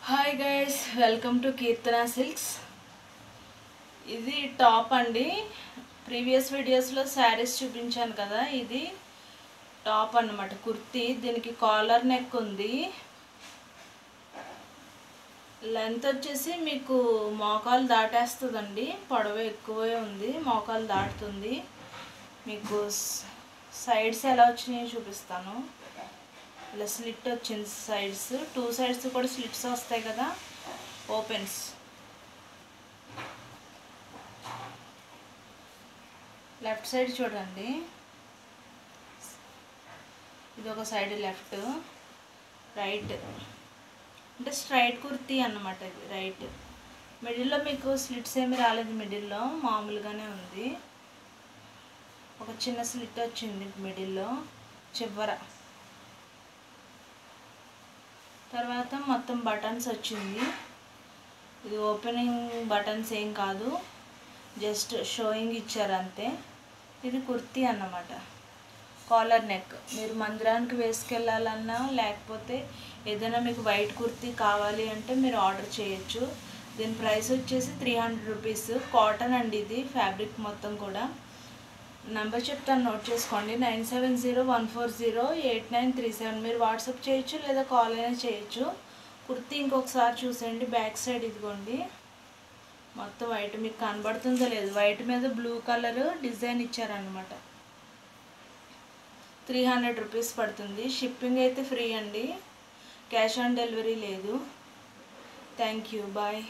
Hi guys, welcome to Keerthana silks. ఇది top అండి. Previous వీడియోస్లో శారీస్ చూపించాను కదా, ఇది టాప్ అన్నమాట. కుర్తీ, దీనికి కాలర్ నెక్ ఉంది. లెంత్ వచ్చేసి మీకు మోకాలు దాటేస్తుందండి. పొడవు ఎక్కువే ఉంది, మోకాలు దాటుతుంది. మీకు సైడ్స్ ఎలా వచ్చినాయో చూపిస్తాను. ఇలా స్లిట్ వచ్చింది సైడ్స్, టూ సైడ్స్ కూడా స్లిట్స్ వస్తాయి కదా, ఓపెన్స్. లెఫ్ట్ సైడ్ చూడండి, ఇది ఒక సైడ్ లెఫ్ట్, రైట్ అంటే స్ట్రైట్ కుర్తీ అన్నమాట. ఇది రైట్. మిడిల్లో మీకు స్లిట్స్ ఏమి రాలేదు, మిడిల్లో మామూలుగానే ఉంది. ఒక చిన్న స్లిట్ వచ్చింది మిడిల్లో చివర. తర్వాత మొత్తం బటన్స్ వచ్చింది. ఇది ఓపెనింగ్ బటన్స్ ఏం కాదు, జస్ట్ షోయింగ్ ఇచ్చారు అంతే. ఇది కుర్తీ అన్నమాట. Collar neck. మీరు మందిరానికి వేసుకెళ్ళాలన్నా లేకపోతే ఏదైనా మీకు వైట్ కుర్తీ కావాలి అంటే మీరు ఆర్డర్ చేయొచ్చు. దీని ప్రైస్ వచ్చేసి 300 రూపీస్. కాటన్ అండి, ఇది ఫ్యాబ్రిక్ మొత్తం కూడా. నెంబర్ చెప్తాను, నోట్ చేసుకోండి. 9701408937. మీరు వాట్సాప్ చేయొచ్చు లేదా కాల్ అయినా చేయొచ్చు. కుర్తీ ఇంకొకసారి చూసేయండి, బ్యాక్ సైడ్ ఇదిగోండి, మొత్తం వైట్. మీకు కనబడుతుందో లేదు, వైట్ మీద బ్లూ కలర్ డిజైన్ ఇచ్చారనమాట. 300 రూపీస్ పడుతుంది. షిప్పింగ్ అయితే ఫ్రీ అండి, క్యాష్ ఆన్ డెలివరీ లేదు. Thank you, bye.